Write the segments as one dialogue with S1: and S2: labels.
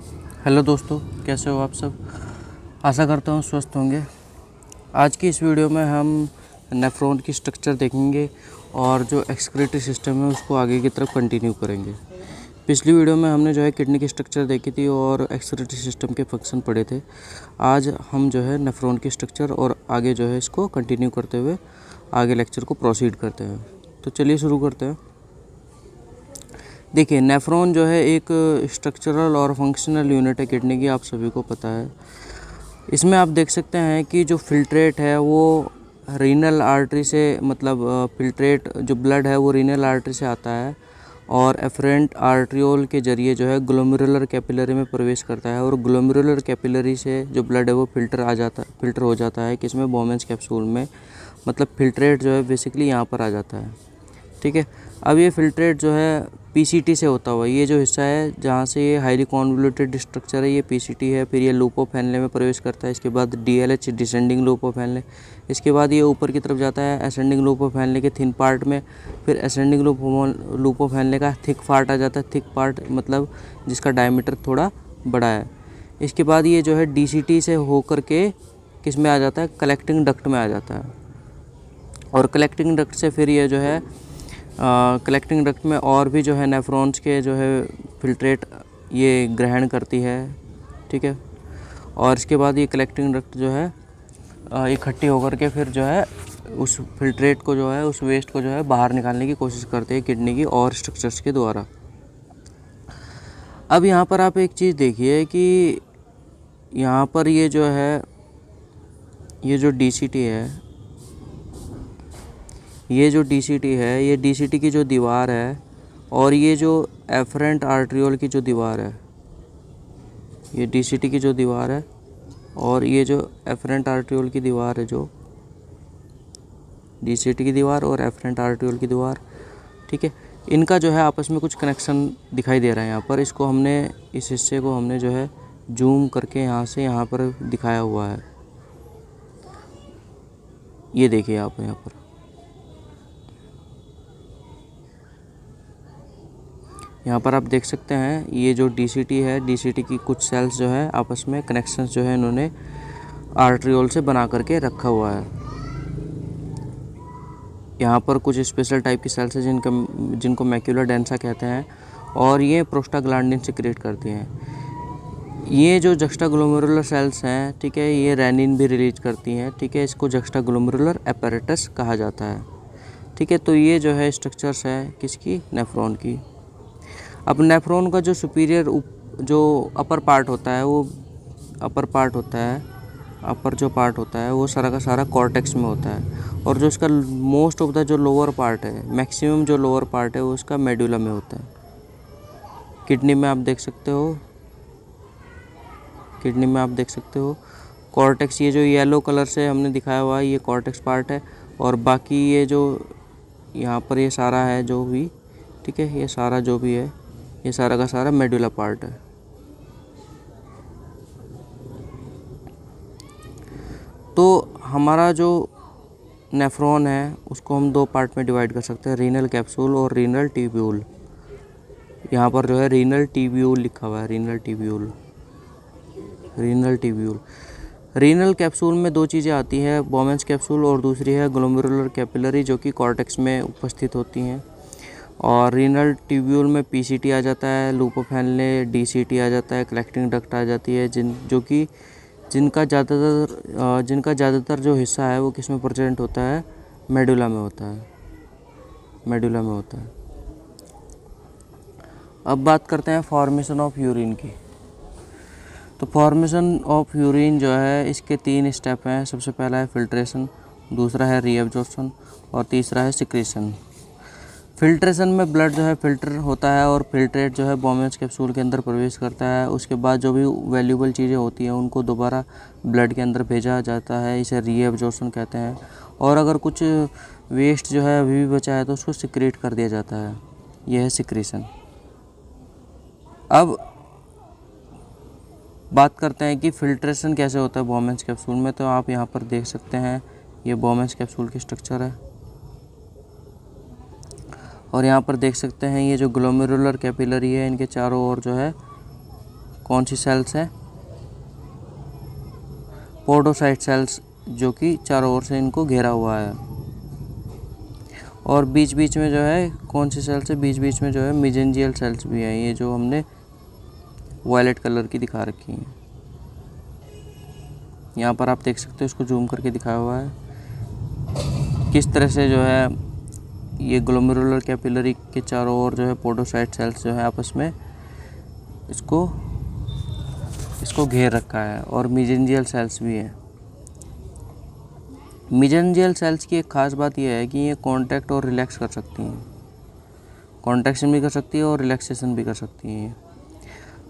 S1: Hello दोस्तों, कैसे हो आप सब। आशा करता हूँ स्वस्थ होंगे। आज की इस वीडियो में हम नेफ्रॉन की स्ट्रक्चर देखेंगे और जो एक्सक्रीटरी सिस्टम है उसको आगे की तरफ कंटिन्यू करेंगे। पिछली वीडियो में हमने जो है किडनी की स्ट्रक्चर देखी थी और एक्सक्रीटरी सिस्टम के फंक्शन पढ़े थे। आज हम जो है नेफ्रॉन की स्ट्रक्चर और आगे जो है इसको कंटिन्यू करते हुए आगे लेक्चर को प्रोसीड करते हैं। तो चलिए शुरू करते हैं। देखिए, नेफ्रॉन जो है एक स्ट्रक्चरल और फंक्शनल यूनिट है किडनी की, आप सभी को पता है। इसमें आप देख सकते हैं कि जो फिल्ट्रेट है वो रीनल आर्टरी से, मतलब फिल्ट्रेट जो ब्लड है वो रीनल आर्टरी से आता है और एफरेंट आर्ट्रियोल के जरिए जो है ग्लोमेरुलर कैपिलरी में प्रवेश करता है और ग्लोमेरुलर कैपिलरी से जो ब्लड है वो फिल्टर हो जाता है किसमें, बोमेन्स कैप्सूल में। मतलब फिल्ट्रेट जो है बेसिकली यहाँ पर आ जाता है। ठीक है। अब ये फिल्ट्रेट जो है पीसीटी से होता हुआ, ये जो हिस्सा है जहाँ से ये हाईली कॉन्वोल्यूटेड स्ट्रक्चर है ये पीसीटी है। फिर ये लूप ऑफ हेनले में प्रवेश करता है। इसके बाद डीएलएच डिसेंडिंग लूप ऑफ हेनले। इसके बाद ये ऊपर की तरफ जाता है असेंडिंग लूप ऑफ हेनले के थिन पार्ट में। फिर असेंडिंग लूप ऑफ हेनले का थिक पार्ट आ जाता है। थिक पार्ट मतलब जिसका डायमीटर थोड़ा बड़ा है। इसके बाद ये जो है डीसीटी से होकर के किस में आ जाता है, कलेक्टिंग डक्ट में आ जाता है। और कलेक्टिंग डक्ट से फिर ये जो है कलेक्टिंग डक्ट में और भी जो है नेफ्रॉन्स के जो है फिल्ट्रेट ये ग्रहण करती है। ठीक है। और इसके बाद ये कलेक्टिंग डक्ट जो है इकट्ठी होकर के फिर जो है उस फिल्ट्रेट को जो है, उस वेस्ट को जो है बाहर निकालने की कोशिश करते हैं किडनी की और स्ट्रक्चर्स के द्वारा। अब यहाँ पर आप एक चीज़ देखिए कि यहाँ पर ये जो है, ये जो डीसीटी है, ये जो डीसीटी है, ये डीसीटी की जो दीवार है और ये जो एफरेंट आर्ट्रियोल की जो दीवार है, ये डीसीटी की जो दीवार है और ये जो एफरेंट आर्ट्रियोल की दीवार है, जो डीसीटी की दीवार और एफरेंट आर्ट्रियोल की दीवार, ठीक है, इनका जो है आपस में कुछ कनेक्शन दिखाई दे रहा है यहाँ पर। इसको हमने, इस हिस्से को हमने जो है जूम करके यहाँ से यहाँ पर दिखाया हुआ है। ये देखिए आप यहाँ पर, यहाँ पर आप देख सकते हैं ये जो डीसीटी है, डीसीटी की कुछ सेल्स जो है आपस में कनेक्शंस जो है इन्होंने आर्ट्रियोल से बना करके रखा हुआ है। यहाँ पर कुछ स्पेशल टाइप की सेल्स हैं जिनको मैक्यूला डेंसा कहते हैं और ये प्रोस्टाग्लैंडिन सिक्रेट करती हैं। ये जो जक्स्टाग्लोमेरुलर सेल्स हैं, ठीक है, ये रेनिन भी रिलीज करती हैं। ठीक है, इसको जक्स्टाग्लोमेरुलर एपेरेटस कहा जाता है। ठीक है, तो ये जो है स्ट्रक्चर्स है किसकी, नेफ्रॉन की। अब नेफ्रॉन का जो सुपीरियर जो अपर पार्ट होता है, वो अपर पार्ट होता है, अपर जो पार्ट होता है वो सारा का सारा कॉर्टेक्स में होता है और जो इसका मोस्ट ऑफ द जो लोअर पार्ट है, मैक्सिमम जो लोअर पार्ट है वो उसका मेडुला में होता है। किडनी में आप देख सकते हो, किडनी में आप देख सकते हो कॉर्टेक्स, ये जो येलो कलर से हमने दिखाया हुआ है ये कॉर्टेक्स पार्ट है और बाकी ये जो यहाँ पर ये सारा है जो भी, ठीक है, ये सारा जो भी है ये सारा का सारा मेडुला पार्ट है। तो हमारा जो नेफ्रॉन है उसको हम दो पार्ट में डिवाइड कर सकते हैं, रीनल कैप्सूल और रीनल ट्यूब्यूल। यहाँ पर जो है रीनल ट्यूब्यूल लिखा हुआ है, renal tubule, renal tubule. Renal capsule में दो चीज़ें आती हैं, बोमेन्स कैप्सूल और दूसरी है ग्लोमेरुलर कैपिलरी जो कि कॉर्टेक्स में उपस्थित होती हैं। और रीनल ट्यूब्यूल में पीसीटी आ जाता है, लूप ऑफ हेनले, डीसीटी आ जाता है, कलेक्टिंग डक्ट आ जाती है, जिनका ज़्यादातर जो हिस्सा है वो किस में प्रेजेंट होता है, मेडुला में होता है, मेडुला में होता है। अब बात करते हैं फॉर्मेशन ऑफ यूरिन की। तो फॉर्मेशन ऑफ यूरिन जो है इसके 3 स्टेप हैं। सबसे पहला है फिल्ट्रेशन, दूसरा है रीअब्जॉर्प्शन और तीसरा है सिक्रेशन। फिल्ट्रेशन में ब्लड जो है फिल्टर होता है और फिल्ट्रेट जो है बोमेन्स कैप्सूल के अंदर प्रवेश करता है। उसके बाद जो भी वैल्यूबल चीज़ें होती हैं उनको दोबारा ब्लड के अंदर भेजा जाता है, इसे रीअब्जॉर्प्शन कहते हैं। और अगर कुछ वेस्ट जो है अभी भी बचा है तो उसको सिक्रेट कर दिया जाता है, यह है सिक्रेशन। अब बात करते हैं कि फिल्ट्रेशन कैसे होता है बोमेन्स कैप्सूल में। तो आप यहाँ पर देख सकते हैं ये बोमेन्स कैप्सूल की स्ट्रक्चर है और यहाँ पर देख सकते हैं ये जो ग्लोमेरुलर कैपिलरी है इनके चारों ओर जो है कौन सी सेल्स हैं, पोडोसाइट सेल्स, जो कि चारों ओर से इनको घेरा हुआ है। और बीच बीच में जो है कौन सी सेल्स है, बीच बीच में जो है मेसेंजियल सेल्स भी हैं, ये जो हमने वायलेट कलर की दिखा रखी हैं। यहाँ पर आप देख सकते हो, इसको जूम करके दिखाया हुआ है किस तरह से जो है ये ग्लोमेरुलर कैपिलरी के चारों ओर जो है पोडोसाइट सेल्स जो है आपस में इसको घेर रखा है। और मेसेंजियल सेल्स भी हैं। मेसेंजियल सेल्स की एक ख़ास बात यह है कि ये कॉन्टैक्ट और रिलैक्स कर सकती हैं, कॉन्ट्रैक्शन भी कर सकती है और रिलैक्सेशन भी कर सकती हैं।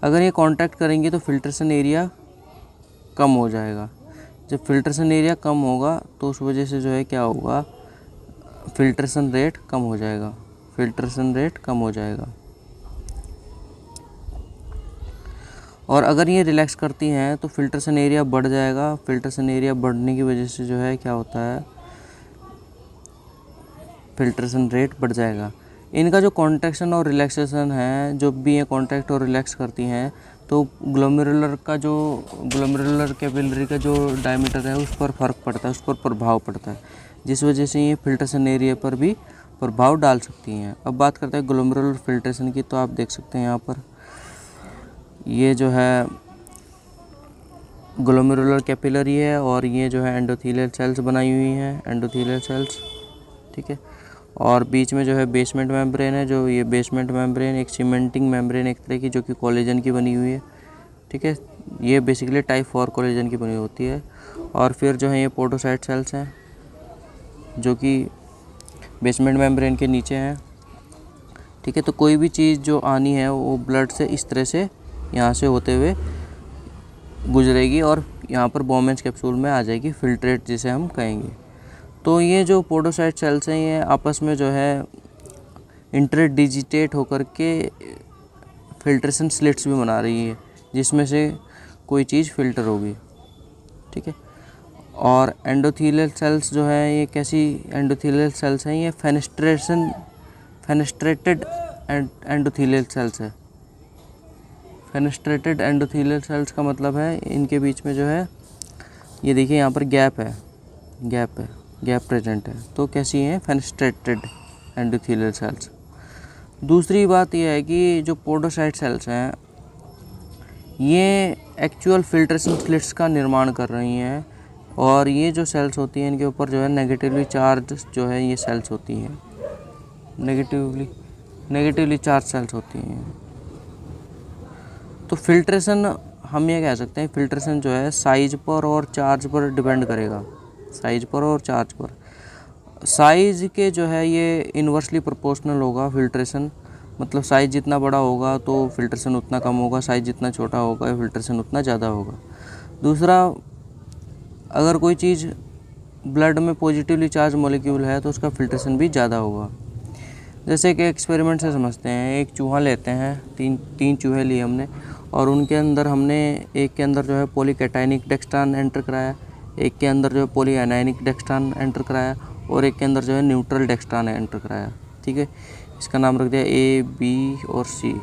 S1: अगर ये कॉन्टैक्ट करेंगी तो फिल्ट्रेशन एरिया कम हो जाएगा। जब फिल्ट्रेशन एरिया कम होगा तो उस वजह से जो है क्या होगा, फिल्ट्रेशन रेट कम हो जाएगा, फिल्ट्रेशन रेट कम हो जाएगा। और अगर ये रिलैक्स करती हैं तो फिल्ट्रेशन एरिया बढ़ जाएगा। फिल्ट्रेशन एरिया बढ़ने की वजह से जो है क्या होता है, फिल्ट्रेशन रेट बढ़ जाएगा। इनका जो कॉन्ट्रैक्शन और रिलैक्सेशन है, जो भी ये कॉन्ट्रैक्ट और रिलैक्स करती हैं, तो ग्लोमेरुलर कैपिलरी का जो डायमीटर है उस पर फ़र्क पड़ता है, उस पर प्रभाव पड़ता है, जिस वजह से ये फिल्ट्रेशन एरिया पर भी प्रभाव डाल सकती हैं। अब बात करते हैं ग्लोमेरुलर फिल्ट्रेशन की, तो आप देख सकते हैं यहाँ पर ये जो है ग्लोमेरुलर कैपिलरी है और ये जो है एंडोथेलियल सेल्स बनाई हुई हैं, एंडोथेलियल सेल्स, ठीक है। और बीच में जो है बेसमेंट मेम्ब्रेन है, जो ये बेसमेंट मेम्ब्रेन एक सीमेंटिंग मेम्ब्रेन एक तरह की, जो कि कोलेजन की बनी हुई है, ठीक है। ये बेसिकली टाइप 4 कोलेजन की बनी होती है। और फिर जो है ये पोडोसाइट सेल्स हैं, जो कि बेसमेंट मेम्ब्रेन के नीचे हैं, ठीक है। तो कोई भी चीज़ जो आनी है वो ब्लड से इस तरह से यहाँ से होते हुए गुजरेगी और यहाँ पर बोमेंस कैप्सूल में आ जाएगी, फिल्ट्रेट जिसे हम कहेंगे। तो ये जो पोडोसाइट सेल्स हैं ये आपस में जो है इंटरडिजिटेट होकर के फिल्ट्रेशन स्लिट्स भी बना रही है, जिसमें से कोई चीज़ फिल्टर होगी, ठीक है। और एंडोथेलियल सेल्स जो है ये कैसी एंडोथेलियल सेल्स हैं, ये फेनेस्ट्रेटेड एंडोथेलियल सेल्स है। फेनेस्ट्रेटेड एंडोथेलियल सेल्स का मतलब है इनके बीच में जो है ये देखिए यहाँ पर गैप प्रेजेंट है। तो कैसी हैं, फेनेस्ट्रेटेड एंडोथेलियल सेल्स। दूसरी बात यह है कि जो पोडोसाइट सेल्स हैं ये एक्चुअल फिल्ट्रेशन स्लिट्स का निर्माण कर रही हैं। और ये जो सेल्स होती हैं इनके ऊपर जो है नेगेटिवली चार्ज जो है ये सेल्स होती हैं, नेगेटिवली चार्ज सेल्स होती हैं। तो फिल्ट्रेशन हम ये कह सकते हैं, फिल्ट्रेशन जो है साइज पर और चार्ज पर डिपेंड करेगा, साइज पर और चार्ज पर। साइज़ के जो है ये इन्वर्सली प्रोपोर्शनल होगा फिल्ट्रेशन, मतलब साइज़ जितना बड़ा होगा तो फिल्ट्रेशन उतना कम होगा, साइज़ जितना छोटा होगा फिल्ट्रेशन उतना ज़्यादा होगा। दूसरा, अगर कोई चीज़ ब्लड में पॉजिटिवली चार्ज मॉलिक्यूल है तो उसका फिल्ट्रेशन भी ज़्यादा होगा। जैसे कि एक्सपेरिमेंट से समझते हैं, एक चूहा लेते हैं, तीन चूहे लिए हमने, और उनके अंदर हमने एक के अंदर जो है पॉलीकैटायनिक डेक्सट्रान एंटर कराया, एक के अंदर जो है पॉलीएनायनिक डेक्सट्रान एंटर कराया और एक के अंदर जो है न्यूट्रल डेक्सट्रान एंटर कराया, ठीक है। इसका नाम रख दिया A, B और C।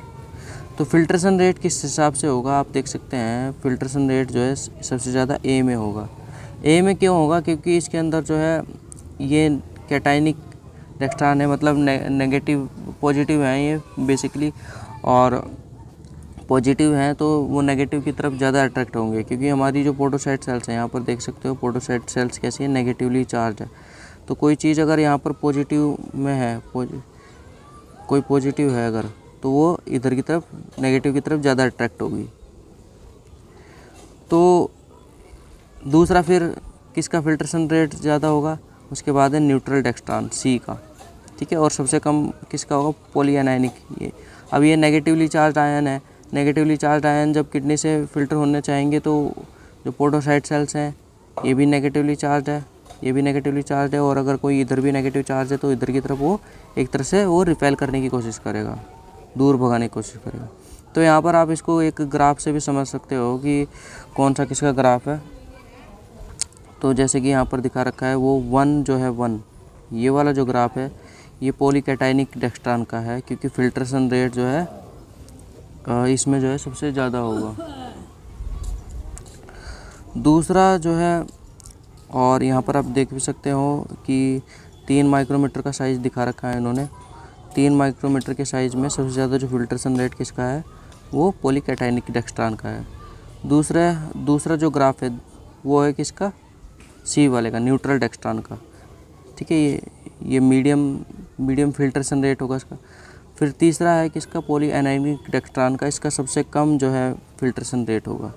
S1: तो फिल्ट्रेशन रेट किस हिसाब से होगा आप देख सकते हैं, फिल्ट्रेशन रेट जो है सबसे ज़्यादा A में होगा। A में क्यों होगा, क्योंकि इसके अंदर जो है ये कैटायनिक डेक्सट्रान है, मतलब नेगेटिव पॉजिटिव हैं ये बेसिकली, और पॉजिटिव हैं तो वो नेगेटिव की तरफ ज़्यादा अट्रैक्ट होंगे, क्योंकि हमारी जो पोडोसाइट सेल्स हैं यहाँ पर देख सकते हो, पोडोसाइट सेल्स कैसी है, नेगेटिवली चार्ज है। तो कोई चीज़ अगर यहाँ पर पॉजिटिव में है, कोई पॉजिटिव है अगर, तो वो इधर की तरफ नेगेटिव की तरफ ज़्यादा अट्रैक्ट होगी। तो दूसरा फिर किसका फिल्ट्रेशन रेट ज़्यादा होगा, उसके बाद है न्यूट्रल डेक्सट्रान C का, ठीक है। और सबसे कम किसका होगा, पॉलीएनायनिक। ये अब ये नेगेटिवली चार्ज आयन है, नेगेटिवली चार्ज आयन जब किडनी से फिल्टर होने चाहेंगे तो जो पोडोसाइट सेल्स हैं ये भी नेगेटिवली चार्ज है, ये भी नेगेटिवली चार्ज है, और अगर कोई इधर भी नेगेटिव चार्ज है तो इधर की तरफ वो एक तरह से वो रिपेल करने की कोशिश करेगा, दूर भगाने की कोशिश करेगा। तो यहाँ पर आप इसको एक ग्राफ से भी समझ सकते हो कि कौन सा किसका ग्राफ है। तो जैसे कि यहाँ पर दिखा रखा है वो 1 जो है 1, ये वाला जो ग्राफ है ये पॉलीकैटायनिक डेक्सट्रान का है, क्योंकि फिल्ट्रेशन रेट जो है इसमें जो है सबसे ज़्यादा होगा। दूसरा जो है, और यहाँ पर आप देख भी सकते हो कि 3 माइक्रोमीटर का साइज़ दिखा रखा है इन्होंने। 3 माइक्रोमीटर के साइज़ में सबसे ज़्यादा जो फिल्ट्रेशन रेट किसका है वो पॉलीकैटायनिक डेक्स्ट्रान का है। दूसरा जो ग्राफ है वो है किसका, सी वाले का, न्यूट्रल डेक्स्ट्रान का। ठीक है, ये मीडियम फिल्ट्रेशन रेट होगा इसका। फिर तीसरा है किसका, पॉली एनायनिक डेक्स्ट्रान का, इसका सबसे कम जो है फिल्ट्रेशन रेट होगा।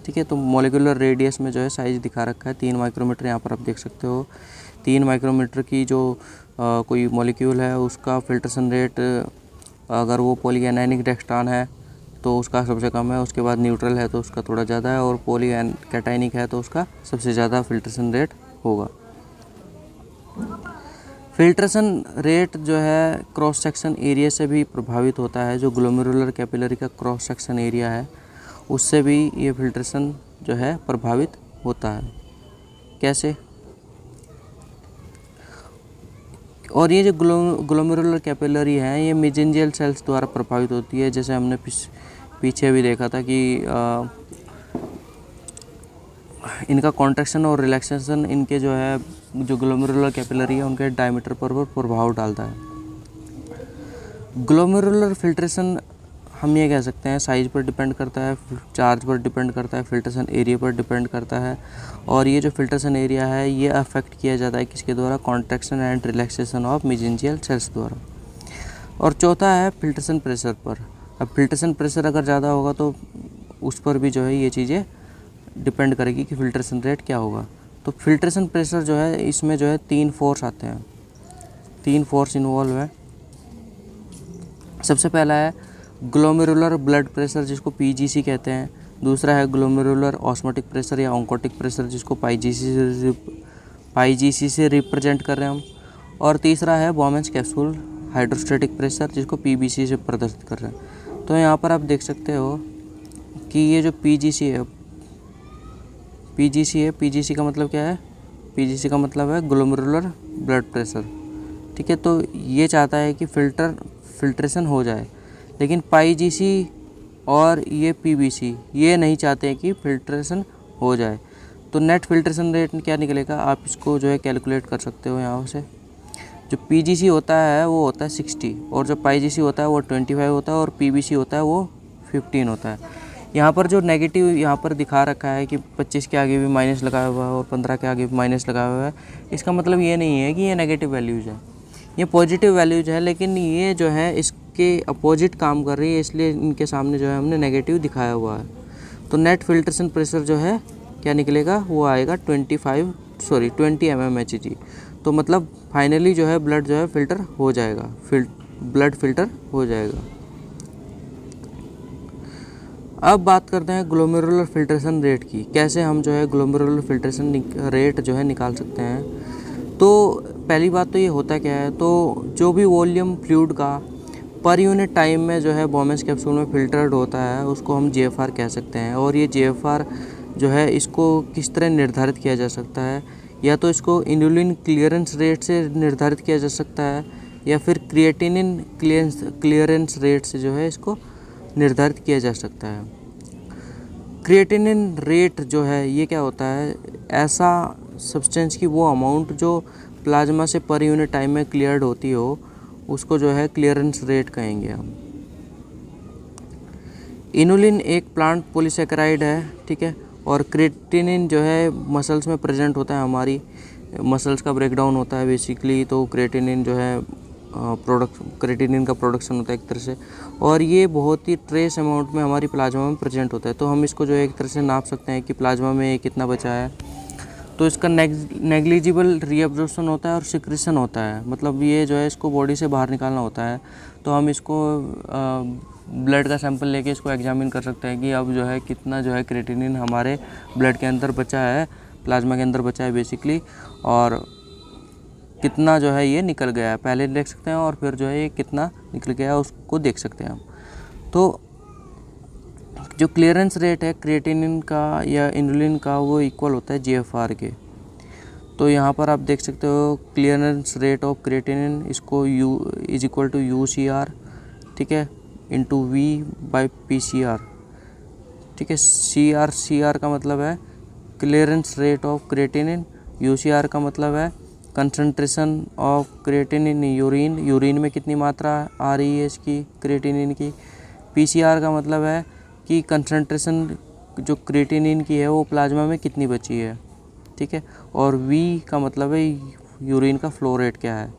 S1: ठीक है, तो मॉलिक्यूलर रेडियस में जो है साइज़ दिखा रखा है 3 माइक्रोमीटर, यहाँ पर आप देख सकते हो। 3 माइक्रोमीटर की जो कोई मॉलिक्यूल है उसका फिल्ट्रेशन रेट अगर वो पॉली एनायनिक डेक्स्ट्रान है तो उसका सबसे कम है, उसके बाद न्यूट्रल है तो उसका थोड़ा ज़्यादा है, और पॉली कैटायनिक है तो उसका सबसे ज़्यादा फिल्ट्रेशन रेट होगा। फिल्ट्रेशन रेट जो है क्रॉस सेक्शन एरिया से भी प्रभावित होता है। जो ग्लोमेरुलर कैपिलरी का क्रॉस सेक्शन एरिया है उससे भी ये फिल्ट्रेशन जो है प्रभावित होता है। कैसे? और ये जो ग्लोमेरुलर कैपिलरी है ये मेसेंजियल सेल्स द्वारा प्रभावित होती है। जैसे हमने पीछे भी देखा था कि इनका कॉन्ट्रैक्शन और रिलैक्सेशन इनके जो है जो ग्लोमेरुलर कैपिलरी है उनके डायमीटर पर प्रभाव डालता है। ग्लोमेरुलर फिल्ट्रेशन हम ये कह सकते हैं साइज़ पर डिपेंड करता है, चार्ज पर डिपेंड करता है, फिल्ट्रेशन एरिया पर डिपेंड करता है। और ये जो फिल्ट्रेशन एरिया है ये अफेक्ट किया जाता है किसके द्वारा, contraction and relaxation of mesangial cells द्वारा। और चौथा है फिल्ट्रेशन प्रेशर पर। अब फिल्ट्रेशन प्रेशर अगर ज़्यादा होगा तो उस पर भी जो है ये चीज़ें डिपेंड करेगी कि फिल्ट्रेशन रेट क्या होगा। तो फिल्ट्रेशन प्रेशर जो है इसमें जो है 3 फोर्स आते हैं, 3 फोर्स इन्वॉल्व है। सबसे पहला है ग्लोमेरुलर ब्लड प्रेशर जिसको पीजीसी कहते हैं। दूसरा है ग्लोमेरुलर ऑस्मोटिक प्रेशर या ऑन्कोटिक प्रेशर जिसको पाईजीसी से रिप्रेजेंट कर रहे हैं हम। और तीसरा है बॉमेंस कैप्सूल हाइड्रोस्टैटिक प्रेशर जिसको पीबीसी से प्रदर्शित कर रहे हैं। तो यहाँ पर आप देख सकते हो कि ये जो पीजीसी है, पीजीसी का मतलब क्या है, पीजीसी का मतलब है ग्लोमेरुलर ब्लड प्रेशर। ठीक है, तो ये चाहता है कि फिल्ट्रेशन हो जाए, लेकिन पाईजीसी और ये पीबीसी ये नहीं चाहते हैं कि फिल्ट्रेशन हो जाए। तो नेट फिल्ट्रेशन रेट क्या निकलेगा, आप इसको जो है कैलकुलेट कर सकते हो यहाँ से। जो पीजीसी होता है वो होता है 60 और जो पाईजीसी होता है वो 25 होता है और पीबीसी होता है वो 15 होता है। यहाँ पर जो नेगेटिव यहाँ पर दिखा रखा है कि 25 के आगे भी माइनस लगाया हुआ है और 15 के आगे भी माइनस लगाया हुआ है, इसका मतलब ये नहीं है कि ये नेगेटिव वैल्यूज़ है, ये पॉजिटिव वैल्यूज़ है, लेकिन ये जो है इसके अपोजिट काम कर रही है, इसलिए इनके सामने जो है हमने नेगेटिव दिखाया हुआ है। तो नेट फिल्ट्रेशन प्रेशर जो है क्या निकलेगा, वो आएगा 20 mmHg। तो मतलब फाइनली जो है ब्लड जो है फिल्टर हो जाएगा, ब्लड फिल्टर हो जाएगा। अब बात करते हैं ग्लोमेरुलर फिल्ट्रेशन रेट की। कैसे हम जो है ग्लोमेरुलर फिल्ट्रेशन रेट जो है निकाल सकते हैं। तो पहली बात तो ये होता क्या है, तो जो भी वॉल्यूम फ्लूइड का पर यूनिट टाइम में जो है बॉमेंस कैप्सूल में फिल्टर्ड होता है उसको हम जीएफआर कह सकते हैं। और ये जीएफआर जो है इसको किस तरह निर्धारित किया जा सकता है, या तो इसको इन्युलिन क्लियरेंस रेट से निर्धारित किया जा सकता है या फिर क्रिएटिनिन क्लियरेंस रेट से जो है इसको निर्धारित किया जा सकता है। क्रिएटिनिन रेट जो है ये क्या होता है, ऐसा सब्सटेंस की वो अमाउंट जो प्लाज्मा से पर यूनिट टाइम में क्लियर्ड होती हो उसको जो है क्लियरेंस रेट कहेंगे हम। इनुलिन एक प्लांट पॉलीसेकेराइड है, ठीक है, और क्रिएटिनिन जो है मसल्स में प्रेजेंट होता है, हमारी मसल्स का ब्रेकडाउन होता है बेसिकली, तो क्रिएटिनिन जो है क्रिएटिनिन का प्रोडक्शन होता है एक तरह से, और ये बहुत ही ट्रेस अमाउंट में हमारी प्लाज्मा में प्रेजेंट होता है। तो हम इसको जो है एक तरह से नाप सकते हैं कि प्लाज्मा में ये कितना बचा है। तो इसका नेग्लिजिबल रीअब्जॉर्प्शन होता है और सिक्रीशन होता है, मतलब ये जो है इसको बॉडी से बाहर निकालना होता है। तो हम इसको ब्लड का सैंपल लेके इसको एग्जामिन कर सकते हैं कि अब जो है कितना जो है क्रिएटिनिन हमारे ब्लड के अंदर बचा है, प्लाज्मा के अंदर बचा है बेसिकली, और कितना जो है ये निकल गया है पहले देख सकते हैं, और फिर जो है ये कितना निकल गया है उसको देख सकते हैं हम। तो जो क्लियरेंस रेट है क्रिएटिनिन का या इनुलिन का वो इक्वल होता है जीएफआर के। तो यहाँ पर आप देख सकते हो क्लियरेंस रेट ऑफ क्रिएटिनिन, इसको U is equal to UCR, ठीक है, इंटू V/PCR। ठीक है, CR का मतलब है clearance rate of creatinine, UCR का मतलब है concentration of creatinine urine, urine में कितनी मात्रा आ रही है इसकी क्रिएटिनिन की। PCR का मतलब है कि कंसंट्रेशन जो क्रिएटिनिन की है वो प्लाज्मा में कितनी बची है। ठीक है, और V का मतलब है यूरिन का फ्लो रेट क्या है।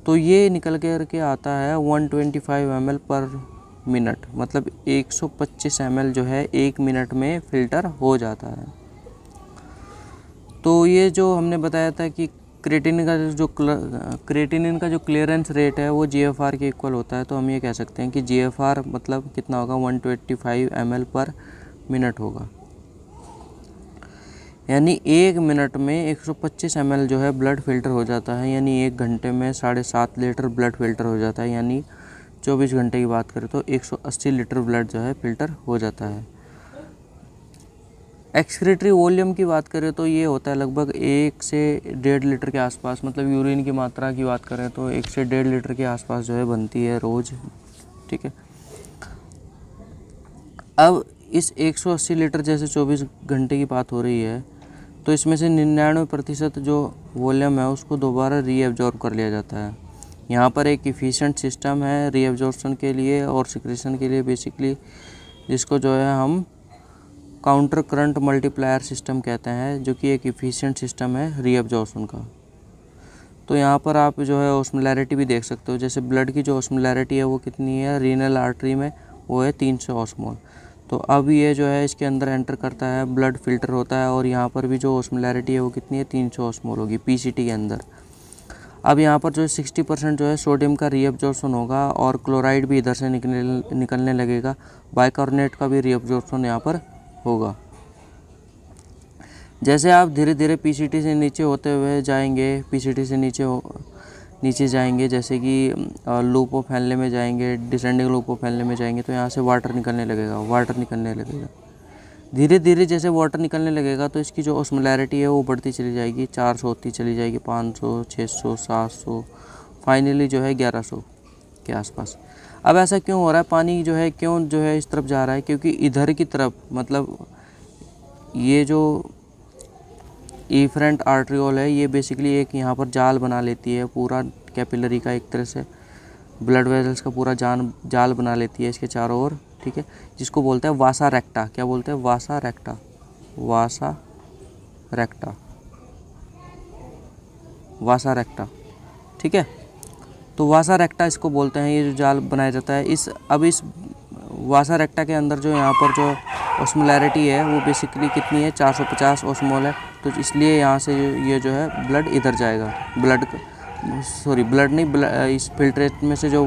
S1: तो ये निकल के आता है 125 ml पर मिनट, मतलब 125 ml जो है 1 मिनट में फ़िल्टर हो जाता है। तो ये जो हमने बताया था कि क्रिएटिनिन का जो क्लियरेंस रेट है वो GFR के इक्वल होता है, तो हम ये कह सकते हैं कि GFR मतलब कितना होगा, 125 ml पर मिनट होगा। यानी 1 मिनट में 125 ml जो है ब्लड फ़िल्टर हो जाता है, यानी 1 घंटे में 7.5 लीटर ब्लड फ़िल्टर हो जाता है। यानी 24 घंटे की बात करें तो 180 लीटर ब्लड जो है फ़िल्टर हो जाता है। एक्सक्रीटरी वॉल्यूम की बात करें तो ये होता है लगभग 1 से 1.5 लीटर के आसपास, मतलब यूरिन की मात्रा की बात करें तो 1 से 1.5 लीटर के आसपास जो है बनती है रोज़। ठीक है, अब इस 180 लीटर जैसे 24 घंटे की बात हो रही है, तो इसमें से 99% जो वॉल्यूम है उसको दोबारा रीएब्जॉर्ब कर लिया जाता है। यहाँ पर एक इफ़िशिएंट सिस्टम है रीएब्जॉर्प्शन के लिए और सिक्रेशन के लिए बेसिकली, जिसको जो है हम काउंटर करंट मल्टीप्लायर सिस्टम कहते हैं, जो कि एक इफ़िशिएंट सिस्टम है रीएब्जॉर्प्शन का। तो यहाँ पर आप जो है ऑस्मोलैरिटी भी देख सकते हो, जैसे ब्लड की जो ऑस्मोलैरिटी है वो कितनी है रीनल आर्टरी में, वो है 300 ऑस्मोल। तो अब ये जो है इसके अंदर एंटर करता है, ब्लड फ़िल्टर होता है और यहाँ पर भी जो ऑस्मोलैरिटी है वो कितनी है 300 ऑस्मोल होगी PCT के अंदर। अब यहाँ पर जो 60% जो है सोडियम का रीअब्जॉर्प्शन होगा और क्लोराइड भी इधर से निकलने लगेगा, बाइकार्बोनेट का भी रीअब्जॉर्प्शन यहाँ पर होगा। जैसे आप धीरे धीरे PCT से नीचे होते हुए जाएंगे, PCT से नीचे जाएंगे, जैसे कि लूप ऑफ हेनले में जाएंगे, डिसेंडिंग लूप ऑफ हेनले में जाएंगे, तो यहाँ से वाटर निकलने लगेगा। धीरे धीरे जैसे वाटर निकलने लगेगा तो इसकी जो ऑस्मोलैरिटी है वो बढ़ती चली जाएगी, 400 होती चली जाएगी, 500, 600, 700, फाइनली जो है 1100 के आसपास। अब ऐसा क्यों हो रहा है, पानी जो है क्यों जो है इस तरफ जा रहा है, क्योंकि इधर की तरफ मतलब ये जो इफरेंट आर्ट्रियोल है ये बेसिकली एक यहाँ पर जाल बना लेती है, पूरा कैपिलरी का एक तरह से ब्लड वेसल्स का पूरा जाल बना लेती है इसके चारों ओर। ठीक है, जिसको बोलते हैं वासा रेक्टा। क्या बोलते हैं, वासा रेक्टा, वासा रेक्टा, वासा रेक्टा। ठीक है, तो वासा रेक्टा इसको बोलते हैं, ये जो जाल बनाया जाता है। इस वासा रेक्टा के अंदर जो यहाँ पर जो ऑस्मोलैरिटी है वो बेसिकली कितनी है, 450 ऑस्मोल है। तो इसलिए यहाँ से ये जो है ब्लड इधर जाएगा, ब्लड नहीं, इस फिल्ट्रेट में से जो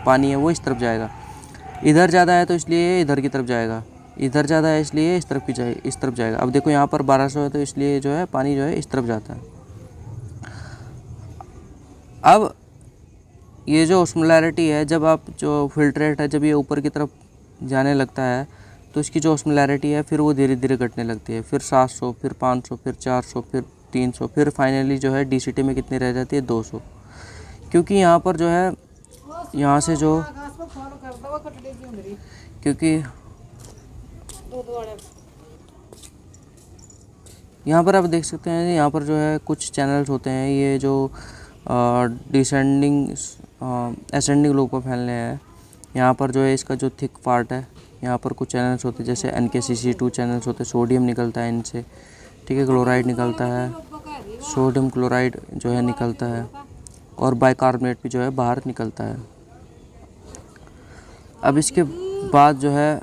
S1: पानी है वो इस तरफ जाएगा। इधर ज़्यादा है तो इसलिए इधर की तरफ जाएगा, इधर ज़्यादा है इसलिए इस तरफ जाएगा। अब देखो यहाँ पर 1200 है तो इसलिए जो है पानी जो है इस तरफ जाता है। अब ये जो ऑस्मोलैरिटी है, जब आप जो फिल्ट्रेट है जब ये ऊपर की तरफ जाने लगता है तो इसकी जो ऑस्मोलैरिटी है फिर वो धीरे धीरे घटने लगती है, फिर 700, फिर 500, फिर 400, फिर 300, फिर फाइनली जो है DCT में कितनी रह जाती है, 200। क्योंकि यहाँ पर जो है यहाँ से जो क्योंकि यहाँ पर आप देख सकते हैं, यहाँ पर जो है कुछ चैनल्स होते हैं, ये जो असेंडिंग लूप ऑफ हेनले है, यहाँ पर जो है इसका जो थिक पार्ट है यहाँ पर कुछ चैनल्स होते हैं, जैसे NKCC2 चैनल्स होते हैं, सोडियम निकलता है इनसे। ठीक है, क्लोराइड निकलता है, सोडियम क्लोराइड जो है निकलता है और बाइकार्बोनेट भी जो है बाहर निकलता है। अब इसके बाद जो है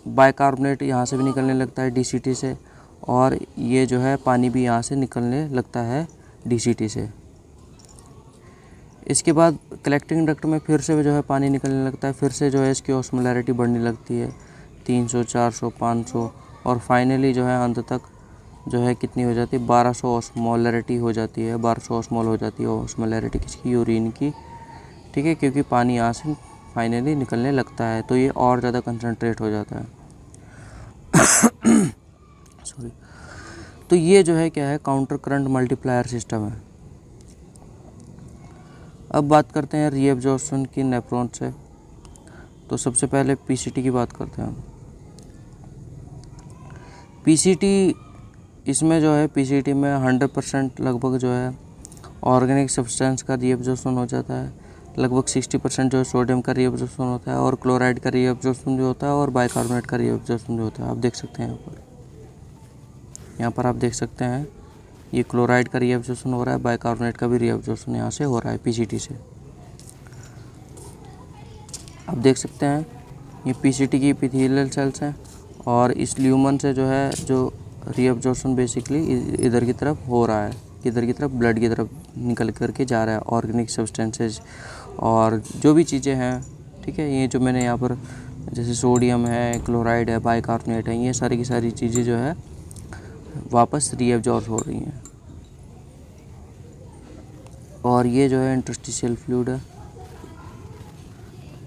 S1: बाइकार्बोनेट यहाँ से भी निकलने लगता है DCT से, और ये जो है पानी भी यहाँ से निकलने लगता है DCT से। इसके बाद कलेक्टिंग डक्ट में फिर से जो है पानी निकलने लगता है, फिर से जो है इसकी ऑस्मोलैरिटी बढ़ने लगती है, 300, 400, 500 और फाइनली जो है अंत तक जो है कितनी हो जाती है, 1200 ऑस्मोलैरिटी हो जाती है, 1200 ऑस्मोल हो जाती है ऑस्मोलैरिटी किसकी, यूरिन की। ठीक है, क्योंकि पानी यहाँ से फाइनली निकलने लगता है तो ये और ज़्यादा कंसनट्रेट हो जाता है। सॉरी। तो ये जो है क्या है, काउंटर करंट मल्टीप्लायर सिस्टम है। अब बात करते हैं रीएब्जॉर्प्शन की नेफ्रॉन से। तो सबसे पहले पीसीटी की बात करते हैं हम। पीसीटी, इसमें जो है पीसीटी में 100% लगभग जो है ऑर्गेनिक सब्सटेंस का रीअब्जॉर्प्शन हो जाता है, लगभग 60% जो है सोडियम का रीअब्जॉर्प्शन होता है, और क्लोराइड का रीअब्जॉर्प्शन जो होता है, और बाइकार्बोनेट का रीअब्जॉर्प्शन जो होता है। आप देख सकते हैं यहाँ पर आप देख सकते हैं ये क्लोराइड का रीअब्जॉर्प्शन हो रहा है, बाइकार्बोनेट का भी रीअब्जॉर्प्शन यहाँ से हो रहा है पीसीटी से। आप देख सकते हैं ये पीसीटी की एपिथेलियल सेल्स हैं, और इस ल्यूमन से जो है जो रीअब्जॉर्प्शन बेसिकली इधर की तरफ हो रहा है, इधर की तरफ ब्लड की तरफ निकल करके जा रहा है ऑर्गेनिक सब्सटेंसेज और जो भी चीज़ें हैं, ठीक है। ये जो मैंने यहाँ पर जैसे सोडियम है, क्लोराइड है, बाइकार्बोनेट है, ये सारी की सारी चीज़ें जो है वापस रीअब्जॉर्ब हो रही हैं। और ये जो है इंटरस्टिशियल फ्लूइड है।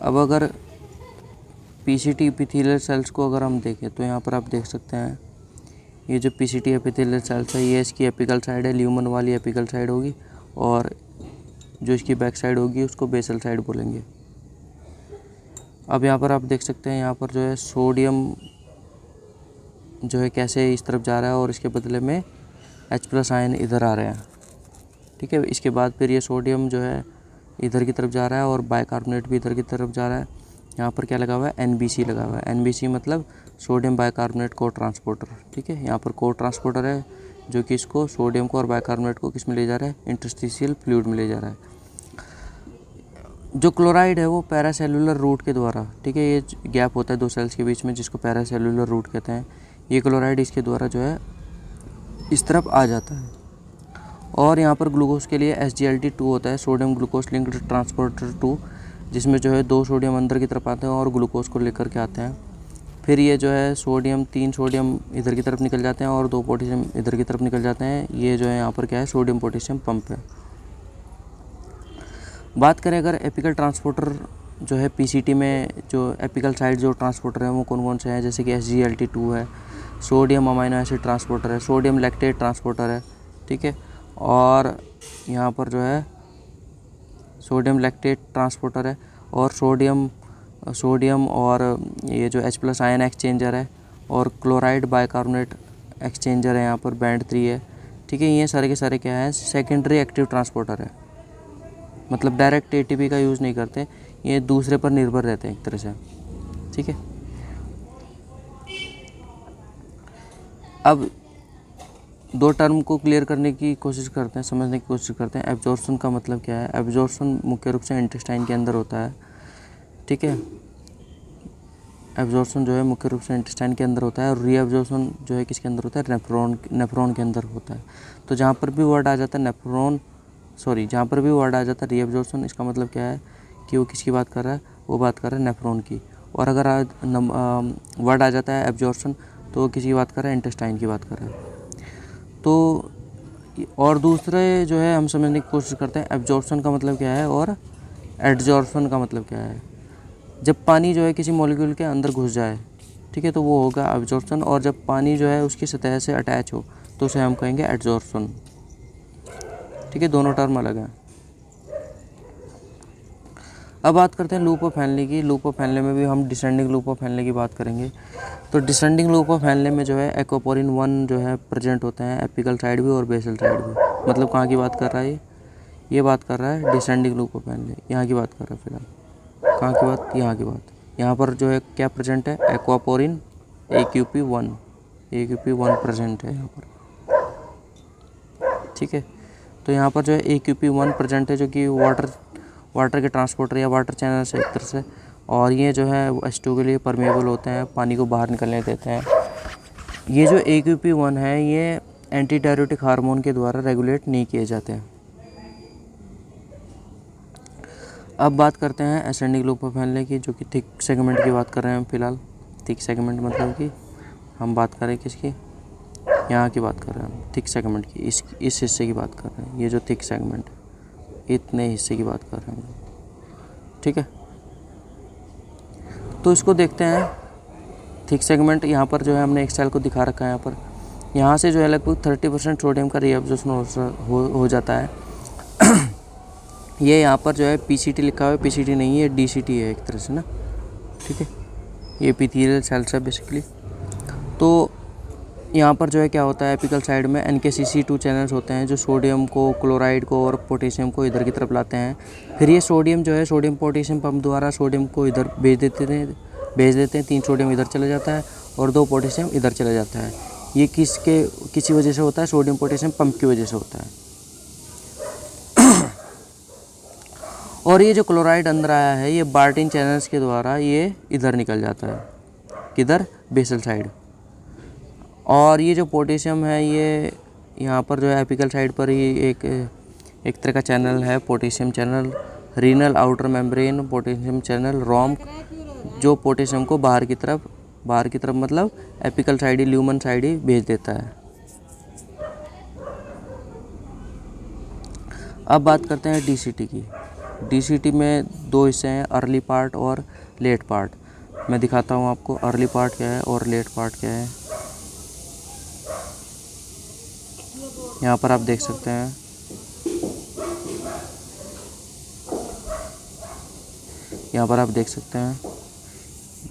S1: अब अगर पीसीटी एपिथेलियल सेल्स को अगर हम देखें तो यहाँ पर आप देख सकते हैं ये जो पीसीटी एपिथेलियल सेल्स है, ये इसकी एपिकल साइड है, ल्यूमन वाली एपिकल साइड होगी, और जो इसकी बैक साइड होगी उसको बेसल साइड बोलेंगे। अब यहाँ पर आप देख सकते हैं यहाँ पर जो है सोडियम जो है कैसे इस तरफ जा रहा है, और इसके बदले में H+ आयन इधर आ रहे हैं, ठीक है। इसके बाद फिर ये सोडियम जो है इधर की तरफ जा रहा है, और बाइकार्बोनेट भी इधर की तरफ जा रहा है। यहाँ पर क्या लगा हुआ है, NBC लगा हुआ है। NBC मतलब सोडियम बाइकार्बोनेट को ट्रांसपोर्टर, ठीक है। यहाँ पर को ट्रांसपोर्टर है जो कि इसको सोडियम को और बाइकार्बोनेट को किस में ले जा रहा है, इंटरस्टिशियल फ्लूइड में ले जा रहा है। जो क्लोराइड है वो पैरासेलुलर रूट के द्वारा, ठीक है, ये गैप होता है दो सेल्स के बीच में जिसको पैरासेलुलर रूट कहते हैं, ये क्लोराइड इसके द्वारा जो है इस तरफ आ जाता है। और यहाँ पर ग्लूकोज के लिए SGLT2 होता है, सोडियम ग्लूकोज लिंक्ड ट्रांसपोर्टर 2, जिसमें जो है 2 सोडियम अंदर की तरफ आते हैं और ग्लूकोज को लेकर के आते हैं। फिर ये जो है 3 सोडियम इधर की तरफ निकल जाते हैं और 2 पोटेशियम इधर की तरफ निकल जाते हैं। ये जो है यहाँ पर क्या है, सोडियम पोटेशियम पंप है। बात करें अगर एपिकल ट्रांसपोर्टर जो है पीसीटी में, जो एपिकल साइड जो ट्रांसपोर्टर है वो कौन कौन से हैं, जैसे कि SGLT2 है, सोडियम अमाइनो एसिड ट्रांसपोर्टर है, सोडियम लैक्टेट ट्रांसपोर्टर है, ठीक है। और यहाँ पर जो है सोडियम लैक्टेट ट्रांसपोर्टर है, और सोडियम और ये जो H+ आयन एक्सचेंजर है, और क्लोराइड बाइकार्बोनेट एक्सचेंजर है, यहाँ पर बैंड 3 है, ठीक है। ये सारे के सारे क्या है, सेकेंडरी एक्टिव ट्रांसपोर्टर है, मतलब डायरेक्ट ATP का यूज़ नहीं करते, ये दूसरे पर निर्भर रहते हैं एक तरह से, ठीक है। अब 2 टर्म को क्लियर करने की कोशिश करते हैं, समझने की कोशिश करते हैं। एब्जॉर्प्शन का मतलब क्या है। एब्जॉर्प्शन मुख्य रूप से इंटेस्टाइन के अंदर होता है, ठीक है। एब्जॉर्प्शन जो है मुख्य रूप से इंटेस्टाइन के अंदर होता है, और रीअब्जॉर्प्शन जो है किसके अंदर होता है, नेफ्रॉन के अंदर होता है। तो जहाँ पर भी वर्ड आ जाता है जहाँ पर भी वर्ड आ जाता है रीअब्जॉर्प्शन, इसका मतलब क्या है कि वो किसकी बात कर रहा है, वो बात कर रहा है नेफ्रॉन की। और अगर वर्ड आ जाता है एब्जॉर्प्शन, तो वो किसी बात कर रहा है, इंटेस्टाइन की बात कर रहा है। तो और दूसरे जो है हम समझने की कोशिश करते हैं एब्जॉर्प्शन का मतलब क्या है और एडजॉर्प्शन का मतलब क्या है। जब पानी जो है किसी मॉलिक्यूल के अंदर घुस जाए, ठीक है, तो वो होगा एब्जॉर्प्शन, और जब पानी जो है उसकी सतह से अटैच हो तो उसे हम कहेंगे एडजॉर्प्शन, ठीक है। दोनों टर्म अलग हैं। अब बात करते हैं लूप ऑफ हेनले की। लूप ऑफ हेनले में भी हम डिसेंडिंग लूप ऑफ हेनले की बात करेंगे। तो डिसेंडिंग लूप ऑफ हेनले में जो है एक्वापोरिन 1 जो है प्रेजेंट होते हैं, एपिकल साइड भी और बेसल साइड भी। मतलब कहाँ की बात कर रहा है ये बात कर रहा है डिसेंडिंग लूप ऑफ हेनले, यहाँ की बात कर रहा है फिलहाल। कहाँ की बात, यहाँ की बात। यहाँ पर जो है क्या प्रेजेंट है, एक्वापोरिन AQP1 प्रेजेंट है यहाँ पर, ठीक है। तो यहाँ पर जो है AQP1 प्रेजेंट है, जो कि वाटर के ट्रांसपोर्टर या वाटर चैनल से एक तरह से, और ये जो है H2 के लिए परमेबल होते हैं, पानी को बाहर निकलने देते हैं। ये जो AQP1 है ये एंटी डाययूरेटिक हार्मोन के द्वारा रेगुलेट नहीं किए जाते हैं। अब बात करते हैं असेंडिंग लूप ऑफ हेनले की, जो कि थिक सेगमेंट की बात कर रहे हैं फिलहाल। थिक सेगमेंट मतलब कि हम बात करें किसकी, यहाँ की बात कर रहे हैं हम, थिक सेगमेंट की, इस हिस्से की बात कर रहे हैं। ये जो थिक सेगमेंट है, इतने हिस्से की बात कर रहे हैं, ठीक है। तो इसको देखते हैं थिक सेगमेंट। यहाँ पर जो है हमने एक सेल को दिखा रखा है, यहाँ से जो है लगभग 30% सोडियम का रीअब्जॉर्प्शन हो जाता है। ये यहाँ पर जो है पीसीटी लिखा हुआ है, पीसीटी नहीं है, डीसीटी है एक तरह से ना, ठीक है, ये एपिथेलियल सेल्स है बेसिकली। तो यहाँ पर जो है क्या होता है, एपिकल साइड में NKCC2 चैनल्स होते हैं जो सोडियम को, क्लोराइड को और पोटेशियम को इधर की तरफ लाते हैं। फिर ये सोडियम जो है, सोडियम पोटेशियम पंप द्वारा सोडियम को इधर भेज देते हैं। 3 सोडियम इधर चले जाता है और 2 पोटेशियम इधर चले जाता है। ये किसी वजह से होता है, सोडियम पोटेशियम पंप की वजह से होता है। और ये जो क्लोराइड अंदर आया है, ये बार्टिन चैनल्स के द्वारा ये इधर निकल जाता है, किधर, बेसल साइड। और ये जो पोटेशियम है, ये यहाँ पर जो है एपिकल साइड पर ही एक तरह का चैनल है, potassium channel, renal outer membrane potassium channel, ROMK, जो पोटेशियम को बाहर की तरफ मतलब एपिकल साइड ही, ल्यूमन साइड ही भेज देता है। अब बात करते हैं DCT की। DCT में 2 हिस्से हैं, अर्ली पार्ट और लेट पार्ट। मैं दिखाता हूँ आपको अर्ली पार्ट क्या है और लेट पार्ट क्या है। यहाँ पर आप देख सकते हैं,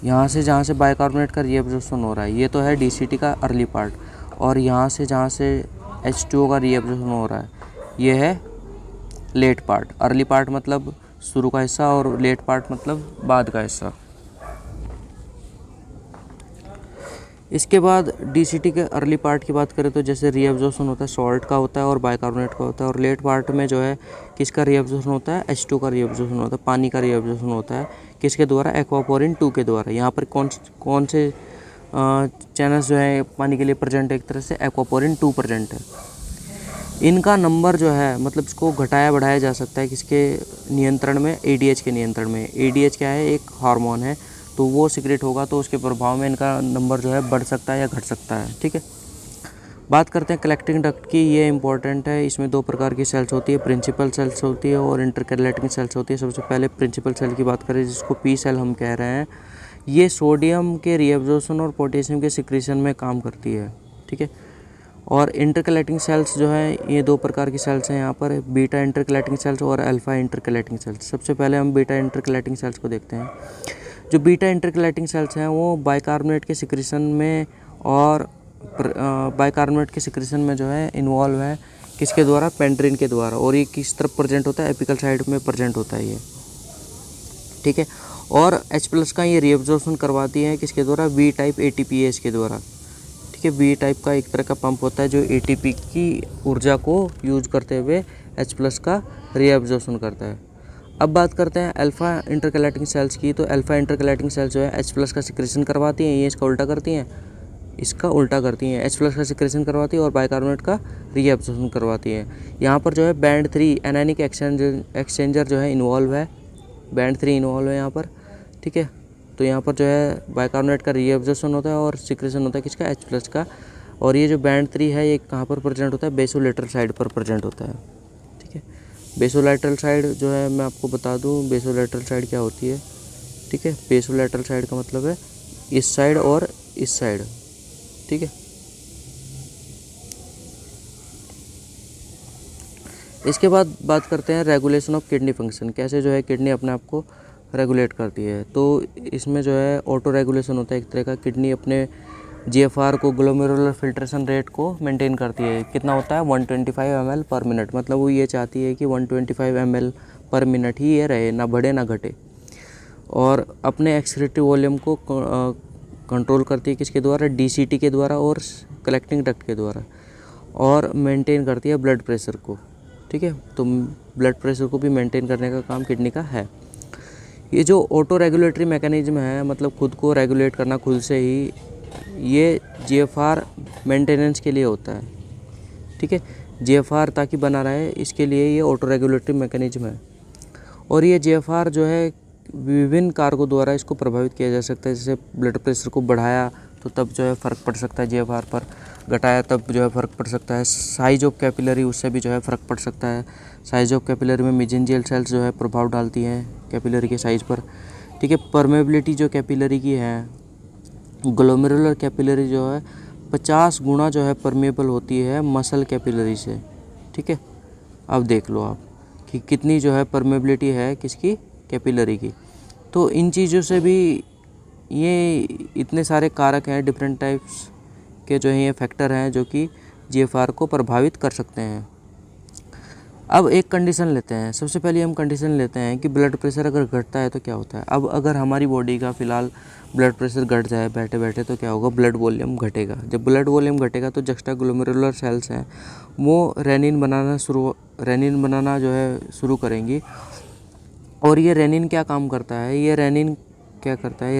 S1: यहाँ से जहाँ से बाइकार्बोनेट का रीएब्जॉर्प्शन हो रहा है, ये तो है DCT का अर्ली पार्ट। और यहाँ से जहाँ से H2O का रीएब्जॉर्प्शन हो रहा है, ये है लेट पार्ट। अर्ली पार्ट मतलब शुरू का हिस्सा और लेट पार्ट मतलब बाद का हिस्सा। इसके बाद DCT के अर्ली पार्ट की बात करें तो जैसे रीएब्जॉर्प्शन होता है सॉल्ट का होता है और बाइकार्बोनेट का होता है। और लेट पार्ट में जो है किसका रीएब्जॉर्प्शन होता है, H2 का रीएब्जॉर्प्शन होता है, पानी का रीएब्जॉर्प्शन होता है। किसके द्वारा, एक्वापोरिन 2 के द्वारा। यहाँ पर कौन से चैनल्स जो है पानी के लिए प्रेजेंट है, एक तरह से एक्वापोरिन 2 प्रेजेंट है। इनका नंबर जो है मतलब इसको घटाया बढ़ाया जा सकता है किसके नियंत्रण में, ADH के नियंत्रण में। ADH क्या है, एक हार्मोन है, तो वो सीक्रेट होगा तो उसके प्रभाव में इनका नंबर जो है बढ़ सकता है या घट सकता है। ठीक है, बात करते हैं कलेक्टिंग डक्ट की। ये इंपॉर्टेंट है। इसमें 2 प्रकार की सेल्स होती है, प्रिंसिपल सेल्स होती है और इंटरकैलेटिंग सेल्स होती है। सबसे पहले प्रिंसिपल सेल की बात करें, जिसको P सेल हम कह रहे हैं। ये सोडियम के रीएब्जॉर्प्शन और पोटेशियम के सिक्रीशन में काम करती है। ठीक है, और इंटरकैलेटिंग सेल्स जो है, ये 2 प्रकार की सेल्स हैं यहाँ पर, बीटा इंटरकैलेटिंग सेल्स और अल्फा इंटरकैलेटिंग सेल्स। सबसे पहले हम बीटा इंटरकैलेटिंग सेल्स को देखते हैं। जो बीटा इंटरकैलेटिंग सेल्स हैं वो बाइकार्बोनेट के सिक्रीशन में और बाइकार्बोनेट के सिक्रीशन में जो है इन्वॉल्व है, किसके द्वारा, पेंट्रिन के द्वारा। और ये किस तरफ प्रेजेंट होता है, एपिकल साइड में प्रेजेंट होता है ये। ठीक है, और H+ का ये रीएब्जॉर्प्शन करवाती है किसके द्वारा, V टाइप ATPase के द्वारा। ठीक है, V टाइप का एक तरह का पंप होता है जो ATP की ऊर्जा को यूज करते हुए H+ का रीएब्जॉर्प्शन करता है। अब बात करते हैं अल्फा इंटरकैलेटिंग सेल्स की। तो अल्फा इंटरकैलेटिंग सेल्स जो है H+ का सिक्रेशन करवाती हैं, ये इसका उल्टा करती हैं, H+ का सिक्रेशन करवाती है और बाइकार्बोनेट का रीएब्जॉर्प्शन करवाती है। यहाँ पर जो है बैंड 3 एनायनिक एक्सचेंजर जो है इन्वॉल्व है, बैंड 3 इन्वॉल्व है यहाँ पर। ठीक है, तो यहाँ पर जो है बाइकार्बोनेट का रीएब्जॉर्प्शन होता है और सिक्रेशन होता है किसका, H+ का। और ये जो बैंड 3 है, ये कहाँ पर प्रेजेंट होता है, बेसोलेटरल साइड पर प्रेजेंट होता है। ठीक है, बेसोलेटरल साइड जो है मैं आपको बता दूँ, बेसोलेटरल साइड क्या होती है। ठीक है, बेसोलेटरल साइड का मतलब है इस साइड और इस साइड। ठीक है, इसके बाद बात करते हैं रेगुलेशन ऑफ किडनी फंक्शन, कैसे जो है किडनी अपने आप को रेगुलेट करती है। तो इसमें जो है ऑटो रेगुलेशन होता है एक तरह का। किडनी अपने GFR को, ग्लोमेरुलर फिल्ट्रेशन रेट को मेंटेन करती है। कितना होता है, 125 ml पर मिनट। मतलब वो ये चाहती है कि 125 ml पर मिनट ही ये रहे, ना बढ़े ना घटे। और अपने एक्सक्रीटिव वॉल्यूम को कंट्रोल करती है किसके द्वारा, DCT के द्वारा और कलेक्टिंग डक्ट के द्वारा। और मेंटेन करती है ब्लड प्रेशर को। ठीक है, तो ब्लड प्रेशर को भी मेंटेन करने का काम किडनी का है। ये जो ऑटो रेगुलेटरी मैकेनिज्म है, मतलब खुद को रेगुलेट करना खुद से ही, ये GFR मेंटेनेंस के लिए होता है। ठीक है, GFR ताकि बना रहे, इसके लिए ये ऑटो रेगुलेटरी मैकेनिज्म है। और ये GFR जो है विभिन्न कारकों द्वारा इसको प्रभावित किया जा सकता है। जैसे ब्लड प्रेशर को बढ़ाया तो तब जो है फ़र्क पड़ सकता है GFR पर, घटाया तब जो है फ़र्क पड़ सकता है। साइज ऑफ कैपिलरी, उससे भी जो है फ़र्क पड़ सकता है। साइज ऑफ कैपिलरी में मेसेंजियल सेल्स जो है प्रभाव डालती हैं कैपिलरी के साइज़ पर। ठीक है, परमेबिलिटी जो कैपिलरी की है, ग्लोमेरुलर कैपिलरी जो है 50 गुना जो है परमेबल होती है मसल कैपिलरी से। ठीक है, अब देख लो आप कि कितनी जो है परमेबिलिटी है किसकी, कैपिलरी की। तो इन चीज़ों से भी ये इतने सारे कारक हैं, डिफरेंट टाइप्स के जो हैं ये फैक्टर हैं जो कि जीएफआर को प्रभावित कर सकते हैं। अब एक कंडीशन लेते हैं। सबसे पहले हम कंडीशन लेते हैं कि ब्लड प्रेशर अगर घटता है तो क्या होता है। अब अगर हमारी बॉडी का फ़िलहाल ब्लड प्रेशर घट जाए बैठे बैठे तो क्या होगा, ब्लड वॉल्यूम घटेगा। जब ब्लड वॉल्यूम घटेगा तो जस्टा ग्लोमेरुलर सेल्स हैं वो रेनिन बनाना जो है शुरू करेंगी। और ये रेनिन क्या काम करता है, ये रेनिन क्या करता है,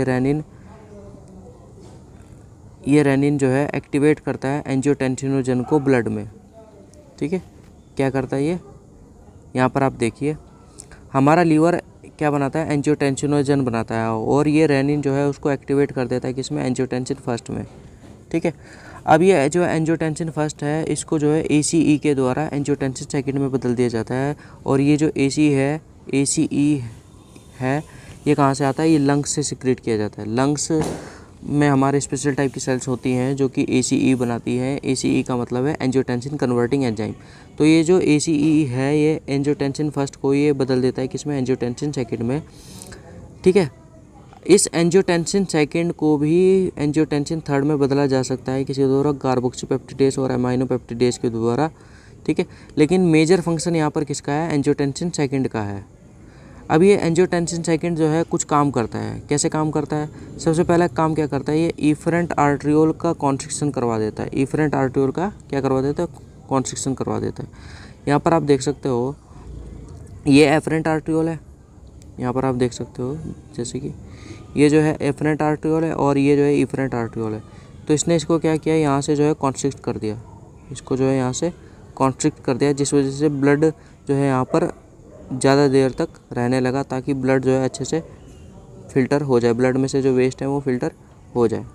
S1: ये रेनिन जो है एक्टिवेट करता है एंजियोटेंसिनोजन को ब्लड में। ठीक है, क्या करता है ये, यहाँ पर आप देखिए हमारा लीवर क्या बनाता है, एंजियोटेंसिनोजन बनाता है और ये रेनिन जो है उसको एक्टिवेट कर देता है किसमें, एंजियोटेंसिन फर्स्ट में। ठीक है, अब ये जो एंजियोटेंसिन फर्स्ट है इसको जो है एसीई के द्वारा एंजियोटेंसिन सेकंड में बदल दिया जाता है। और ये जो एसीई है ये कहाँ से आता है, ये लंग्स से सिक्रेट किया जाता है। लंग्स में हमारे स्पेशल टाइप की सेल्स होती हैं जो कि एसीई बनाती हैं। एसीई का मतलब है एंजियोटेंसिन कन्वर्टिंग एंजाइम। तो ये जो एसीई है ये एंजियोटेंसिन फर्स्ट को ये बदल देता है किसमें, एंजियोटेंसिन सेकंड में। ठीक है, इस एंजियोटेंसिन सेकंड को भी एंजियोटेंसिन थर्ड में बदला जा सकता है किसी द्वारा, कार्बोक्सीपेप्टिडेस और अमाइनोपेप्टिडेस के द्वारा। ठीक है, लेकिन मेजर फंक्शन यहाँ पर किसका है, एंजियोटेंसिन सेकंड का है। अब ये एंजियोटेंसिन सेकंड जो है कुछ काम करता है। कैसे काम करता है, सबसे पहला काम क्या करता है, ये इफरेंट आर्ट्रियोल का कॉन्स्ट्रिक्शन करवा देता है। इफरेंट आर्ट्रियोल का क्या करवा देता है, कॉन्स्ट्रिक्शन करवा देता है। यहाँ पर आप देख सकते हो ये एफरेंट आर्ट्रियोल है, यहाँ पर आप देख सकते हो जैसे कि ये जो है एफरेंट आर्ट्रियोल है और ये जो है इफरेंट आर्ट्रियोल है। तो इसने इसको क्या किया, यहाँ से जो है कॉन्स्ट्रिक्ट कर दिया, इसको जो है यहाँ से कॉन्स्ट्रिक्ट कर दिया, जिस वजह से ब्लड जो है यहाँ पर ज़्यादा देर तक रहने लगा ताकि ब्लड जो है अच्छे से फ़िल्टर हो जाए, ब्लड में से जो वेस्ट है वो फ़िल्टर हो जाए।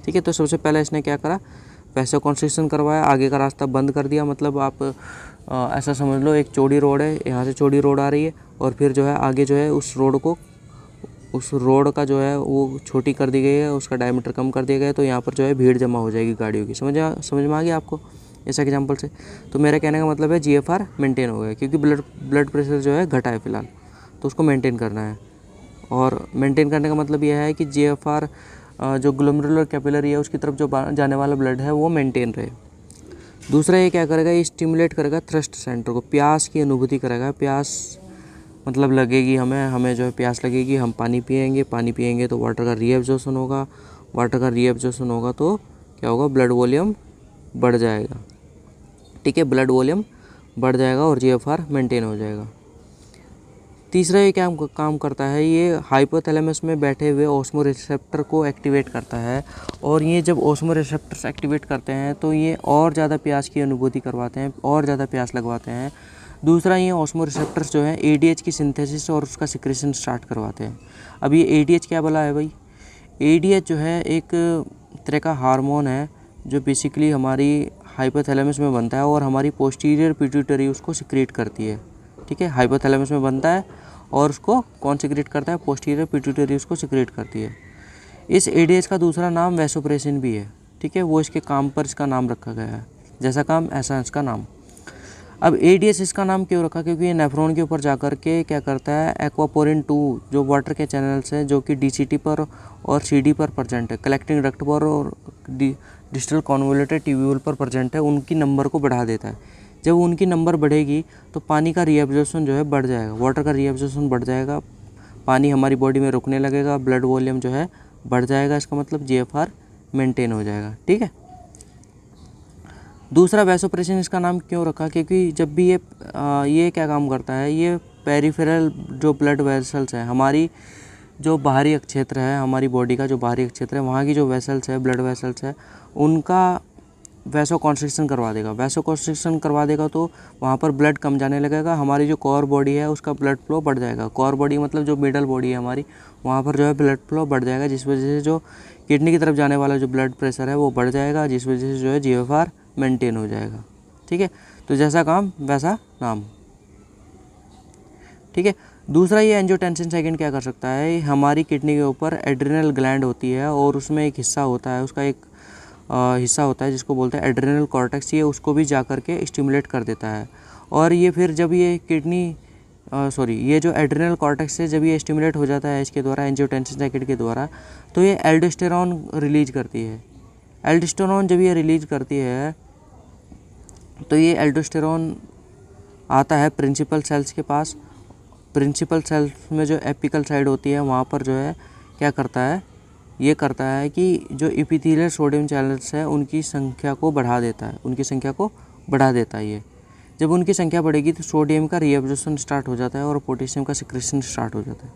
S1: ठीक है, तो सबसे पहले इसने क्या करा, वैसा कॉन्स्ट्रिक्शन करवाया, आगे का रास्ता बंद कर दिया। मतलब आप ऐसा समझ लो एक चौड़ी रोड है, यहाँ से चौड़ी रोड आ रही है और फिर जो है आगे जो है उस रोड का जो है वो छोटी कर दी गई है, उसका डायमीटर कम कर दिया गया है। तो यहाँ पर जो है भीड़ जमा हो जाएगी गाड़ियों की। समझ में आ गया आपको इस एग्जांपल से। तो मेरा कहने का मतलब है जीएफआर मेंटेन हो गया क्योंकि ब्लड प्रेशर जो है घटा है फिलहाल, तो उसको मेंटेन करना है। और मेंटेन करने का मतलब यह है कि जीएफआर जो ग्लोमेरुलर कैपिलरी है उसकी तरफ जो जाने वाला ब्लड है वो मेंटेन रहे। दूसरा ये क्या करेगा, ये स्टिमुलेट करेगा थ्रस्ट सेंटर को, प्यास की अनुभूति करेगा। प्यास मतलब लगेगी हमें जो है प्यास लगेगी, हम पानी पिएंगे तो वाटर का रीएब्जॉर्प्शन होगा। वाटर का रीएब्जॉर्प्शन होगा तो क्या होगा, ब्लड वॉल्यूम बढ़ जाएगा। ठीक है, ब्लड वॉल्यूम बढ़ जाएगा और जीएफआर मेंटेन हो जाएगा। तीसरा ये क्या काम करता है, ये हाइपोथैलेमस में बैठे हुए ऑस्मोरिसेप्टर को एक्टिवेट करता है। और ये जब ऑस्मोरिसेप्टर्स एक्टिवेट करते हैं तो ये और ज़्यादा प्यास की अनुभूति करवाते हैं, और ज़्यादा प्यास लगवाते हैं। दूसरा, ये ऑस्मोरिसेप्टर्स जो है एडीएच की सिंथेसिस और उसका सिक्रेशन स्टार्ट करवाते हैं। अब ये एडीएच क्या बोला है भाई, एडीएच जो है एक तरह का हार्मोन है जो बेसिकली हमारी हाइपोथैलेमस में बनता है और हमारी पोस्टीरियर पिट्यूटरी उसको सिक्रेट करती है। ठीक है, हाइपोथैलेमस में बनता है और उसको कौन सिक्रेट करता है, पोस्टीरियर पिट्यूटरी उसको सिक्रेट करती है। इस एडीएच का दूसरा नाम वैसोप्रेसिन भी है। ठीक है, वो इसके काम पर इसका नाम रखा गया है, जैसा काम ऐसा इसका नाम। अब एडीएच इसका नाम क्यों रखा, क्योंकि ये नेफ्रॉन के ऊपर जाकर के क्या करता है, एक्वापोरिन 2 जो वाटर के चैनल्स हैं जो कि डीसीटी पर और सीडी पर प्रेजेंट है, कलेक्टिंग डक्ट पर और डिस्टल कॉन्वोल्यूटेड ट्यूब्यूल पर प्रेजेंट है, उनकी नंबर को बढ़ा देता है। जब उनकी नंबर बढ़ेगी तो पानी का रीएब्जॉर्प्शन जो है बढ़ जाएगा, वाटर का रीएब्जॉर्प्शन बढ़ जाएगा, पानी हमारी बॉडी में रुकने लगेगा, ब्लड वॉल्यूम जो है बढ़ जाएगा। इसका मतलब जीएफआर मेंटेन हो जाएगा। ठीक है, दूसरा वैसोप्रेसिन इसका नाम क्यों रखा, क्योंकि जब भी ये क्या काम करता है, ये पेरिफेरल जो ब्लड वेसल्स हैं, हमारी जो बाहरी क्षेत्र है, हमारी बॉडी का जो बाहरी क्षेत्र है, वहाँ की जो वेसल्स है, ब्लड वेसल्स है, उनका वैसो कॉन्स्ट्रिक्शन करवा देगा। वैसो कॉन्स्ट्रिक्शन करवा देगा तो वहाँ पर ब्लड कम जाने लगेगा, हमारी जो कोर बॉडी है उसका ब्लड फ्लो बढ़ जाएगा। कोर बॉडी मतलब जो मिडल बॉडी है हमारी, वहाँ पर जो है ब्लड फ्लो बढ़ जाएगा, जिस वजह से जो किडनी की तरफ जाने वाला जो ब्लड प्रेशर है वो बढ़ जाएगा, जिस वजह से जो है जीएफआर मेंटेन हो जाएगा। ठीक है, तो जैसा काम वैसा नाम। ठीक है, दूसरा, ये एंजियोटेंसिन सेकंड क्या कर सकता है, हमारी किडनी के ऊपर एड्रिनल ग्लैंड होती है और उसमें एक हिस्सा होता है, उसका एक हिस्सा होता है जिसको बोलते हैं एड्रिनल कॉर्टेक्स, ये उसको भी जा कर के स्टिमुलेट कर देता है। और ये फिर जब ये किडनी सॉरी, ये जो एड्रिनल कॉर्टेक्स है जब ये स्टिमुलेट हो जाता है इसके द्वारा, एंजियोटेंसिन साइकिल के द्वारा, तो ये एल्डोस्टेरॉन रिलीज करती है। एल्डोस्टेरॉन जब ये रिलीज करती है तो ये एल्डोस्टेरॉन आता है प्रिंसिपल सेल्स के पास। प्रिंसिपल सेल्स में जो एपिकल साइड होती है वहाँ पर जो है क्या करता है, ये करता है कि जो एपिथेलियल सोडियम चैनल्स है उनकी संख्या को बढ़ा देता है, उनकी संख्या को बढ़ा देता है। ये जब उनकी संख्या बढ़ेगी तो सोडियम का रीएब्जॉर्प्शन स्टार्ट हो जाता है और पोटेशियम का सिक्रेशन स्टार्ट हो जाता है।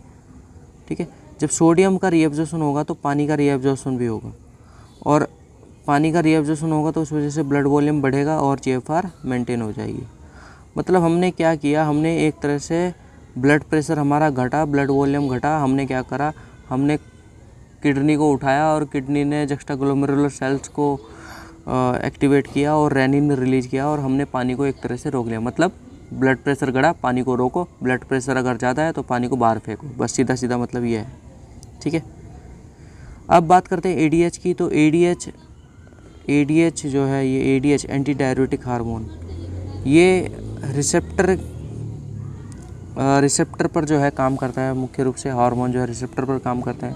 S1: ठीक है, जब सोडियम का रीएब्जॉर्प्शन होगा तो पानी का रीएब्जॉर्प्शन भी होगा, और पानी का रीएब्जॉर्प्शन होगा तो उस वजह से ब्लड वॉल्यूम बढ़ेगा और जीएफआर मेंटेन हो जाएगी। मतलब हमने क्या किया, हमने एक तरह से ब्लड प्रेशर हमारा घटा, ब्लड वॉल्यूम घटा, हमने क्या करा, हमने किडनी को उठाया और किडनी ने जक्स्टाग्लोमेरुलर सेल्स को एक्टिवेट किया और रेनिन रिलीज किया और हमने पानी को एक तरह से रोक लिया। मतलब ब्लड प्रेशर बढ़ा, पानी को रोको, ब्लड प्रेशर अगर ज़्यादा है तो पानी को बाहर फेंको, बस सीधा सीधा मतलब ये है। ठीक है, अब बात करते हैं एडीएच की। तो एडीएच जो है, ये एडीएच एंटी डाययूरेटिक हार्मोन, ये रिसेप्टर पर जो है काम करता है। मुख्य रूप से हार्मोन जो है रिसेप्टर पर काम करता है।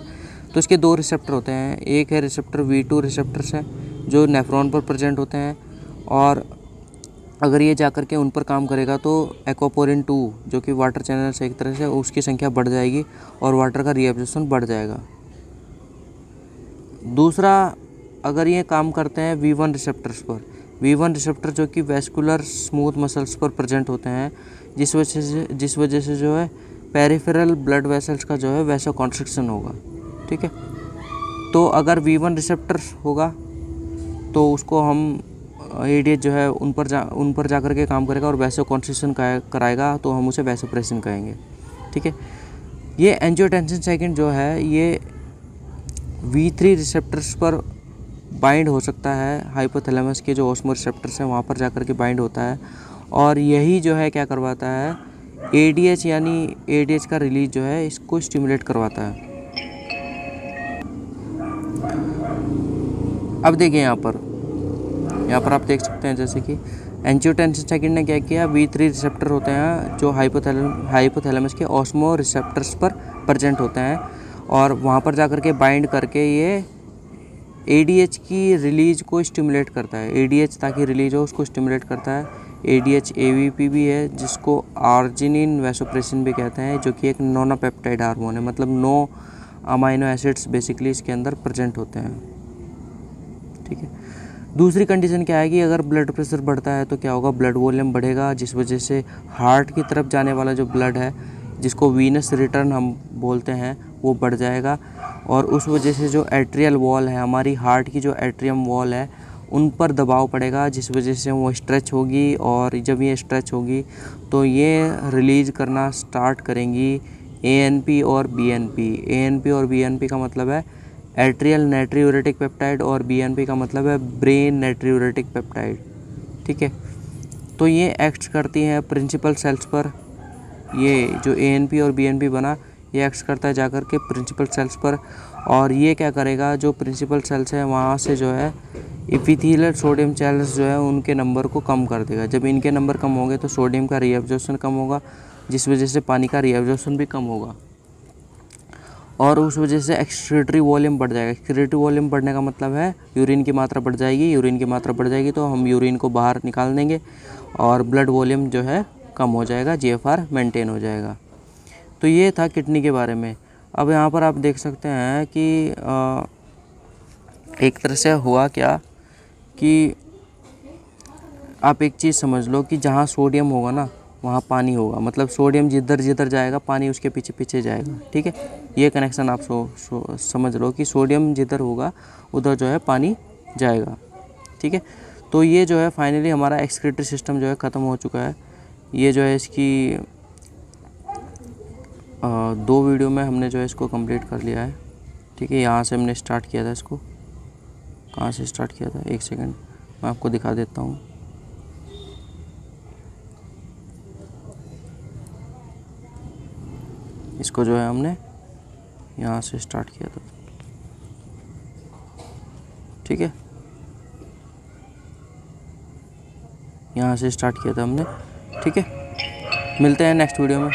S1: तो इसके दो रिसेप्टर होते हैं, एक है रिसेप्टर V2 रिसेप्टर्स है जो नेफ्रॉन पर प्रेजेंट होते हैं, और अगर ये जाकर के उन पर काम करेगा तो एक्वापोरिन 2 जो कि वाटर चैनल से एक तरह से, उसकी संख्या बढ़ जाएगी और वाटर का रीएब्जॉर्प्शन बढ़ जाएगा। दूसरा, अगर ये काम करते हैं V1 रिसेप्टर्स पर, V1 रिसेप्टर जो कि वेस्कुलर स्मूथ मसल्स पर प्रेजेंट होते हैं, जिस वजह से जो है पेरिफेरल ब्लड वेसल्स का जो है वैसा कॉन्स्ट्रिक्शन होगा। ठीक है, तो अगर V1 रिसेप्टर होगा तो उसको हम एडीएच जो है उन पर जा कर के काम करेगा और वैसे कॉन्स्ट्रिक्शन कराएगा, तो हम उसे वैसोप्रेसिन कहेंगे। ठीक है, ये एंजियोटेंसिन सेकेंड जो है ये V3 रिसेप्टर्स पर बाइंड हो सकता है, हाइपोथैलेमस के जो ऑस्मो रिसेप्टर्स हैं वहाँ पर जाकर के बाइंड होता है, और यही जो है क्या करवाता है, एडीएच यानी एडीएच का रिलीज जो है इसको स्टिमुलेट करवाता है। अब देखिए यहाँ पर आप देख सकते हैं जैसे कि एंजियोटेंसिन सेकेंड ने क्या किया, V3 रिसेप्टर होते हैं जो हाइपोथैलेमस के ऑस्मो रिसेप्टर्स पर प्रेजेंट होते हैं, और वहाँ पर जाकर के बाइंड करके ये एडीएच की रिलीज को स्टिमुलेट करता है। एडीएच ताकि रिलीज हो उसको स्टिमुलेट करता है। एडीएच एवीपी भी है जिसको आर्जिनिन वैसोप्रेसिन भी कहते हैं, जो कि एक नोनापेप्टाइड हार्मोन है, मतलब 9 अमाइनो एसिड्स बेसिकली इसके अंदर प्रेजेंट होते हैं। ठीक है, दूसरी कंडीशन क्या है कि अगर ब्लड प्रेशर बढ़ता है तो क्या होगा, ब्लड वॉल्यूम बढ़ेगा, जिस वजह से हार्ट की तरफ जाने वाला जो ब्लड है, जिसको वीनस रिटर्न हम बोलते हैं, वो बढ़ जाएगा, और उस वजह से जो एट्रियल वॉल है, हमारी हार्ट की जो एट्रियम वॉल है, उन पर दबाव पड़ेगा, जिस वजह से वो स्ट्रेच होगी, और जब ये स्ट्रेच होगी तो ये रिलीज करना स्टार्ट करेंगी एएनपी और बीएनपी। एएनपी और बीएनपी का मतलब है एट्रियल नाइट्रियूरेटिक पेप्टाइड, और बीएनपी का मतलब है ब्रेन नाइट्रियूरेटिक पेप्टाइड। ठीक है, तो ये एक्ट करती हैं प्रिंसिपल सेल्स पर। ये जो एएनपी और बीएनपी बना, ये एक्ट करता है जाकर के प्रिंसिपल सेल्स पर, और ये क्या करेगा, जो प्रिंसिपल सेल्स हैं वहाँ से जो है एपिथेलियल सोडियम चैनल्स जो है उनके नंबर को कम कर देगा। जब इनके नंबर कम होंगे तो सोडियम का रीएब्जॉर्प्शन कम होगा, जिस वजह से पानी का रीएब्जॉर्प्शन भी कम होगा, और उस वजह से एक्सक्रीटरी वॉल्यूम बढ़ जाएगा। एक्सक्रीटरी वॉल्यूम बढ़ने का मतलब है यूरिन की मात्रा बढ़ जाएगी। यूरिन की मात्रा बढ़ जाएगी तो हम यूरिन को बाहर निकाल देंगे और ब्लड वॉल्यूम जो है कम हो जाएगा, जीएफआर मेंटेन हो जाएगा। तो ये था किडनी के बारे में। अब यहाँ पर आप देख सकते हैं कि एक तरह से हुआ क्या कि आप एक चीज़ समझ लो कि जहाँ सोडियम होगा ना वहाँ पानी होगा, मतलब सोडियम जिधर जिधर जाएगा पानी उसके पीछे पीछे जाएगा। ठीक है, ये कनेक्शन आप समझ लो कि सोडियम जिधर होगा उधर जो है पानी जाएगा। ठीक है, तो ये जो है फाइनली हमारा एक्सक्रीटरी सिस्टम जो है ख़त्म हो चुका है। ये जो है इसकी 2 वीडियो में हमने जो है इसको कंप्लीट कर लिया है। ठीक है, यहाँ से हमने स्टार्ट किया था इसको, कहाँ से स्टार्ट किया था, एक सेकंड मैं आपको दिखा देता हूँ। इसको जो है हमने यहाँ से स्टार्ट किया था। ठीक है, यहाँ से स्टार्ट किया था हमने। ठीक है, मिलते हैं नेक्स्ट वीडियो में।